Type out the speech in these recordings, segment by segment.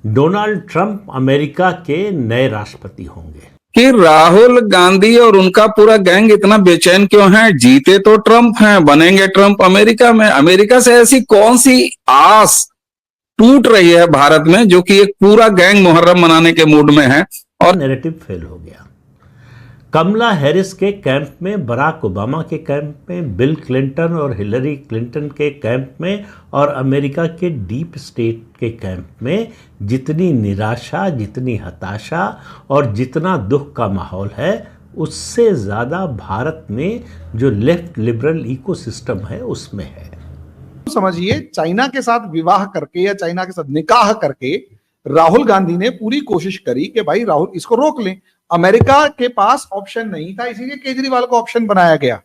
Donald Trump America के नए राष्ट्रपति होंगे। कि राहुल गांधी और उनका पूरा गैंग इतना बेचैन क्यों है? जीते तो ट्रंप हैं, बनेंगे ट्रंप अमेरिका में। अमेरिका से ऐसी कौन सी आस टूट रही है भारत में जो कि एक पूरा गैंग मुहर्रम मनाने के मूड में है? और नैरेटिव फेल हो गया। कमला हैरिस के कैंप में, बराक ओबामा के कैंप में, बिल क्लिंटन और हिलरी क्लिंटन के कैंप में और अमेरिका के डीप स्टेट के कैंप में जितनी निराशा, जितनी हताशा और जितना दुख का माहौल है, उससे ज़्यादा भारत में जो लेफ्ट लिबरल इकोसिस्टम है उसमें है। समझिए, चाइना के साथ विवाह करके या चाइना के साथ निकाह करके राहुल गांधी ने पूरी कोशिश करी कि भाई राहुल इसको रोक लें। अमेरिका के पास ऑप्शन नहीं था, इसीलिए केजरीवाल को ऑप्शन बनाया गया।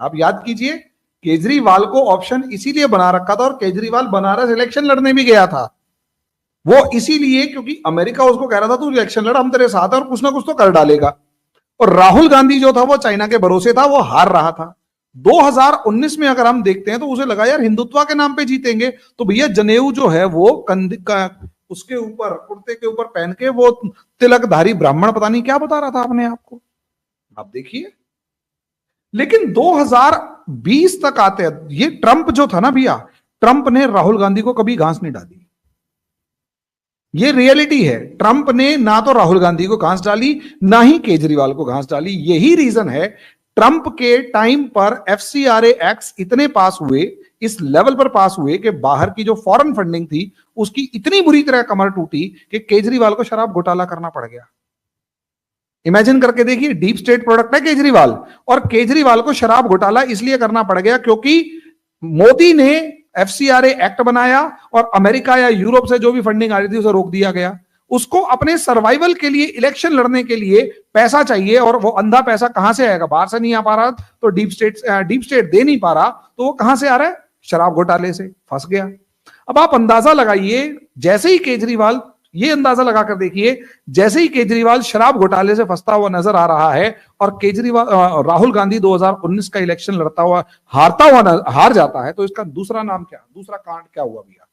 आप याद कीजिए, केजरीवाल को ऑप्शन इसीलिए बना रखा था और केजरीवाल बनारस इलेक्शन लड़ने भी गया था वो इसीलिए क्योंकि अमेरिका उसको कह रहा था तू इलेक्शन लड़, हम तेरे साथ हैं और कुछ ना कुछ तो कर डालेगा। और राहुल गांधी जो था वो चाइना के भरोसे था, वो हार रहा था। 2019 में अगर हम देखते हैं तो उसे लगा यार हिंदुत्व के नाम पे जीतेंगे, तो भैया जनेऊ जो है वो उसके ऊपर, कुर्ते के ऊपर पहन के वो तिलकधारी ब्राह्मण पता नहीं क्या बता रहा था अपने आप को, आप देखिए। लेकिन 2020 तक आते ये ट्रंप जो था ना भैया, ट्रंप ने राहुल गांधी को कभी घास नहीं डाली। ये रियलिटी है, ट्रंप ने ना तो राहुल गांधी को घास डाली ना ही केजरीवाल को घास डाली। यही रीजन है ट्रंप के टाइम पर FCRA एक्ट्स इतने पास हुए, इस लेवल पर पास हुए कि बाहर की जो फॉरेन फंडिंग थी उसकी इतनी बुरी तरह कमर टूटी कि केजरीवाल को शराब घोटाला करना पड़ गया। इमेजिन करके देखिए, डीप स्टेट प्रोडक्ट है केजरीवाल, और केजरीवाल को शराब घोटाला इसलिए करना पड़ गया क्योंकि मोदी ने FCRA एक्ट बनाया और अमेरिका या यूरोप से जो भी फंडिंग आ रही थी उसे रोक दिया गया। उसको अपने सर्वाइवल के लिए, इलेक्शन लड़ने के लिए पैसा चाहिए, और वो अंधा पैसा कहां से आएगा? बाहर से नहीं आ पा रहा तो डीप स्टेट दे नहीं पा रहा, तो वो कहां से आ रहा है? शराब घोटाले से फंस गया। अब आप अंदाजा लगाइए, जैसे ही केजरीवाल, ये अंदाजा लगाकर देखिए, जैसे ही केजरीवाल शराब घोटाले से फंसता हुआ नजर आ रहा है और केजरीवाल राहुल गांधी 2019 का इलेक्शन लड़ता हुआ हार जाता है, तो इसका दूसरा नाम क्या, दूसरा कांड क्या हुआ भैया?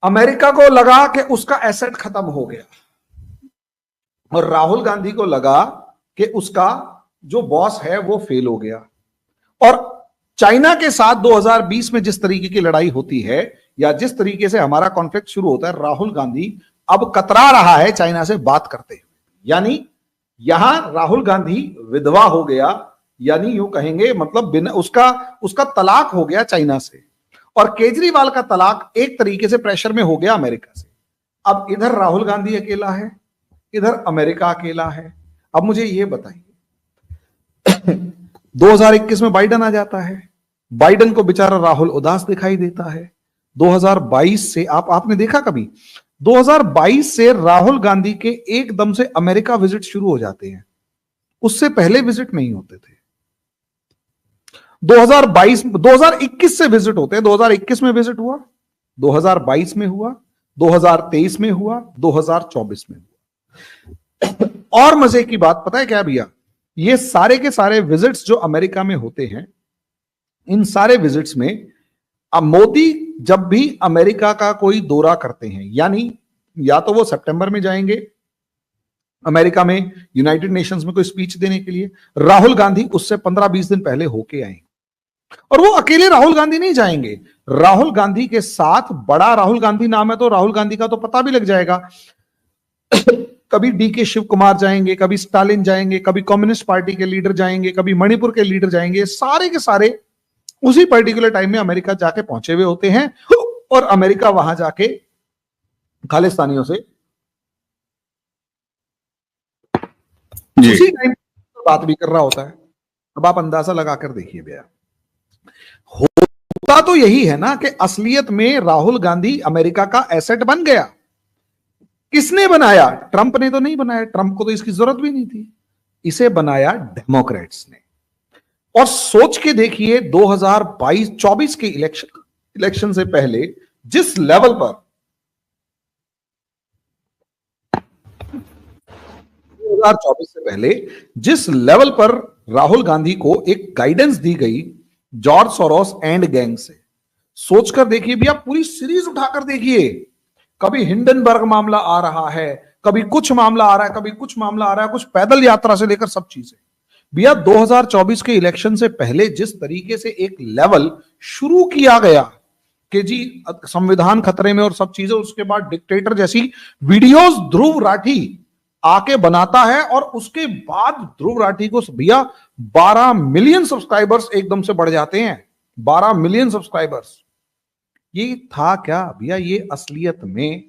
अमेरिका को लगा कि उसका एसेट खत्म हो गया और राहुल गांधी को लगा कि उसका जो बॉस है वो फेल हो गया। और चाइना के साथ 2020 में जिस तरीके की लड़ाई होती है या जिस तरीके से हमारा कॉन्फ्लिक्ट शुरू होता है, राहुल गांधी अब कतरा रहा है चाइना से बात करते हुए। यानी यहां राहुल गांधी विधवा हो गया, यानी यूं कहेंगे मतलब बिना उसका तलाक हो गया चाइना से, और केजरीवाल का तलाक एक तरीके से प्रेशर में हो गया अमेरिका से। अब इधर राहुल गांधी अकेला है, इधर अमेरिका अकेला है। अब मुझे यह बताइए 2021 में बाइडन आ जाता है, बाइडन को बेचारा राहुल उदास दिखाई देता है। 2022 से आपने देखा कभी, 2022 से राहुल गांधी के एकदम से अमेरिका विजिट शुरू हो जाते हैं, उससे पहले विजिट नहीं होते थे। 2021 से विजिट होते हैं। 2021 में विजिट हुआ, 2022 में हुआ, 2023 में हुआ, 2024 में हुआ। और मजे की बात पता है क्या भैया, ये सारे के सारे विजिट्स जो अमेरिका में होते हैं, इन सारे विजिट्स में अब मोदी जब भी अमेरिका का कोई दौरा करते हैं, यानी या तो वो सितंबर में जाएंगे अमेरिका में यूनाइटेड नेशंस में कोई स्पीच देने के लिए, राहुल गांधी उससे 15-20 दिन पहले होके आएंगे। और वो अकेले राहुल गांधी नहीं जाएंगे, राहुल गांधी के साथ बड़ा राहुल गांधी नाम है तो राहुल गांधी का तो पता भी लग जाएगा। कभी DK शिव कुमार जाएंगे, कभी स्टालिन जाएंगे, कभी कम्युनिस्ट पार्टी के लीडर जाएंगे, कभी मणिपुर के लीडर जाएंगे। सारे के सारे उसी पर्टिकुलर टाइम में अमेरिका जाके पहुंचे हुए होते हैं और अमेरिका वहां जाके खालिस्तानियों से उसी टाइम बात भी कर रहा होता है। अब आप अंदाजा लगाकर देखिए भैया, होता तो यही है ना कि असलियत में राहुल गांधी अमेरिका का एसेट बन गया। किसने बनाया? ट्रंप ने तो नहीं बनाया, ट्रंप को तो इसकी जरूरत भी नहीं थी, इसे बनाया डेमोक्रेट्स ने। और सोच के देखिए 2024 के इलेक्शन से पहले जिस लेवल पर 2024 से पहले जिस लेवल पर राहुल गांधी को एक गाइडेंस दी गई जॉर्ज सोरोस एंड गैंग से, सोचकर देखिए भी, आप पूरी सीरीज उठाकर देखिए। कभी हिंडनबर्ग मामला आ रहा है, कभी कुछ मामला आ रहा है, कभी कुछ मामला आ रहा है, कुछ पैदल यात्रा से लेकर सब चीजें। भैया 2024 के इलेक्शन से पहले जिस तरीके से एक लेवल शुरू किया गया कि जी संविधान खतरे में और सब चीजें, उसके बाद डिक्टेटर जैसी वीडियोस ध्रुव राठी आके बनाता है और उसके बाद ध्रुव राठी को भैया 12 मिलियन सब्सक्राइबर्स एकदम से बढ़ जाते हैं। 12 मिलियन सब्सक्राइबर्स, ये था क्या भैया? ये असलियत में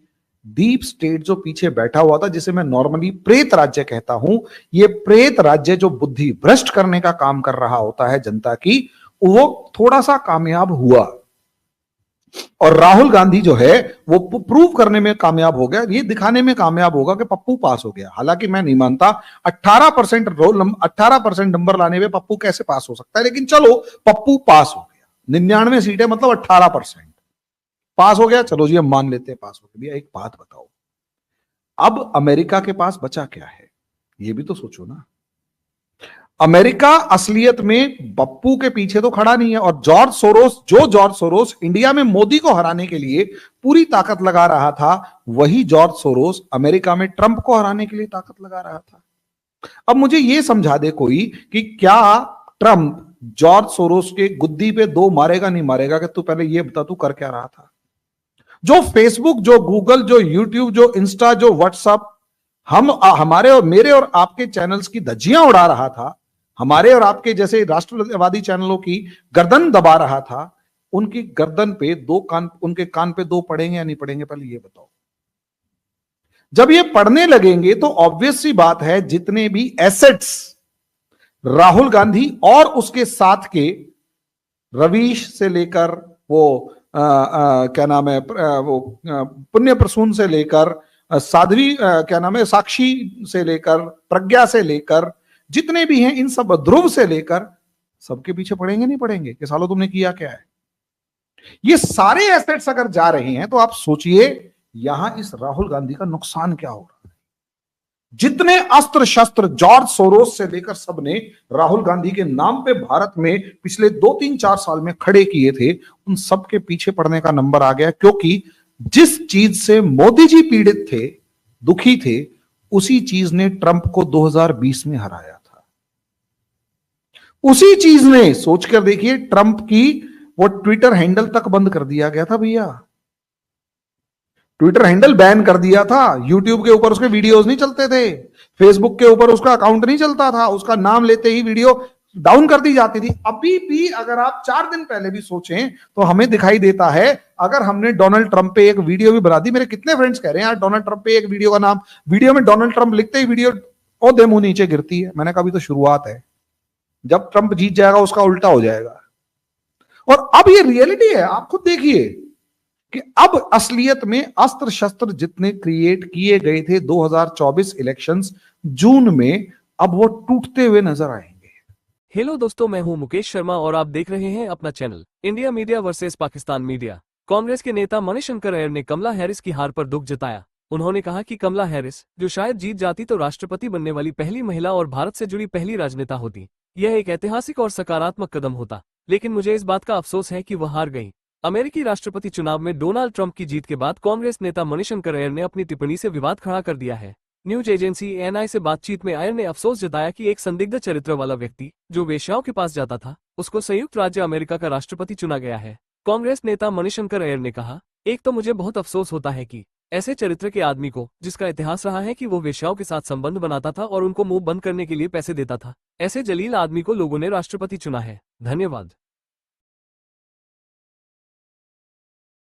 डीप स्टेट जो पीछे बैठा हुआ था, जिसे मैं नॉर्मली प्रेत राज्य कहता हूं, ये प्रेत राज्य जो बुद्धि भ्रष्ट करने का काम कर रहा होता है जनता की, वो थोड़ा सा कामयाब हुआ। और राहुल गांधी जो है वो प्रूव करने में कामयाब हो गया, ये दिखाने में कामयाब होगा कि पप्पू पास हो गया। हालांकि मैं नहीं मानता 18% 18% नंबर लाने में पप्पू कैसे पास हो सकता है, लेकिन चलो पप्पू पास हो गया। 99 सीटें मतलब 18% पास हो गया, चलो जी हम मान लेते हैं पास हो गया। भैया एक बात बताओ, अब अमेरिका के पास बचा क्या है? ये भी तो सोचो ना। अमेरिका असलियत में बप्पू के पीछे तो खड़ा नहीं है, और जॉर्ज सोरोस इंडिया में मोदी को हराने के लिए पूरी ताकत लगा रहा था, वही जॉर्ज सोरोस अमेरिका में ट्रंप को हराने के लिए ताकत लगा रहा था। अब मुझे यह समझा दे कोई कि क्या ट्रंप जॉर्ज सोरोस के गुद्दी पे 2 मारेगा नहीं मारेगा? कि तू पहले ये बता, तू कर क्या रहा था? जो फेसबुक, जो गूगल, जो यूट्यूब, जो इंस्टा, जो व्हाट्सएप हमारे और मेरे और आपके चैनल्स की धज्जियां उड़ा रहा था, हमारे और आपके जैसे राष्ट्रवादी चैनलों की गर्दन दबा रहा था, उनकी गर्दन पे 2 कान, उनके कान पे 2 पड़ेंगे या नहीं पड़ेंगे? पहले ये बताओ। जब ये पढ़ने लगेंगे तो ऑब्वियस सी बात है, जितने भी एसेट्स राहुल गांधी और उसके साथ के रवीश से लेकर वो क्या नाम है, वो पुण्य प्रसून से लेकर साध्वी, क्या नाम है, साक्षी से लेकर, प्रज्ञा से लेकर, जितने भी हैं, इन सब, ध्रुव से लेकर, सबके पीछे पड़ेंगे नहीं पड़ेंगे कि सालों तुमने किया क्या है? ये सारे एसेट्स अगर जा रहे हैं तो आप सोचिए यहां इस राहुल गांधी का नुकसान क्या हो रहा है। जितने अस्त्र शस्त्र जॉर्ज सोरोस से लेकर सबने राहुल गांधी के नाम पे भारत में पिछले 2-3-4 साल में खड़े किए थे, उन सबके पीछे पड़ने का नंबर आ गया, क्योंकि जिस चीज से मोदी जी पीड़ित थे, दुखी थे, उसी चीज ने ट्रंप को 2020 में हराया था। उसी चीज ने, सोचकर देखिए, ट्रंप की वो ट्विटर हैंडल तक बंद कर दिया गया था भैया। ट्विटर हैंडल बैन कर दिया था, यूट्यूब के ऊपर उसके वीडियोस नहीं चलते थे, फेसबुक के ऊपर उसका अकाउंट नहीं चलता था, उसका नाम लेते ही वीडियो डाउन कर दी जाती थी। अभी भी अगर आप 4 दिन पहले भी सोचें तो हमें दिखाई देता है, अगर हमने डोनाल्ड ट्रंप पे एक वीडियो भी बना दी, मेरे कितने फ्रेंड्स कह रहे हैं यार डोनाल्ड ट्रंप पे एक वीडियो का नाम, वीडियो में डोनाल्ड ट्रंप लिखते ही वीडियो ओ दे मुंह नीचे गिरती है। मैंने कहा अभी तो शुरुआत है, जब ट्रंप जीत जाएगा उसका उल्टा हो जाएगा। और अब ये रियलिटी है, आप खुद देखिए कि अब असलियत में अस्त्र शस्त्र जितने क्रिएट किए गए थे 2024 इलेक्शंस जून में, अब वो टूटते हुए नजर आएंगे। हेलो दोस्तों, मैं हूं मुकेश शर्मा और आप देख रहे हैं अपना channel India media versus Pakistan media. Congress के नेता मणिशंकर अय्यर ने कमला हैरिस की हार पर दुख जताया। उन्होंने कहा कि कमला हैरिस, जो शायद जीत जाती तो राष्ट्रपति बनने वाली पहली महिला और भारत से जुड़ी पहली राजनेता होती, यह एक ऐतिहासिक और सकारात्मक कदम होता, लेकिन मुझे इस बात का अफसोस है कि वह हार गई। अमेरिकी राष्ट्रपति चुनाव में डोनाल्ड ट्रंप की जीत के बाद कांग्रेस नेता मणिशंकर अय्यर ने अपनी टिप्पणी से विवाद खड़ा कर दिया है। न्यूज एजेंसी एएनआई से बातचीत में अय्यर ने अफसोस जताया कि एक संदिग्ध चरित्र वाला व्यक्ति जो वेश्याओं के पास जाता था, उसको संयुक्त राज्य अमेरिका का राष्ट्रपति चुना गया है। कांग्रेस नेता मणिशंकर अय्यर ने कहा, एक तो मुझे बहुत अफसोस होता है कि ऐसे चरित्र के आदमी को, जिसका इतिहास रहा है कि वो वेश्याओं के साथ संबंध बनाता था और उनको मुंह बंद करने के लिए पैसे देता था, ऐसे जलील आदमी को लोगों ने राष्ट्रपति चुना है। धन्यवाद।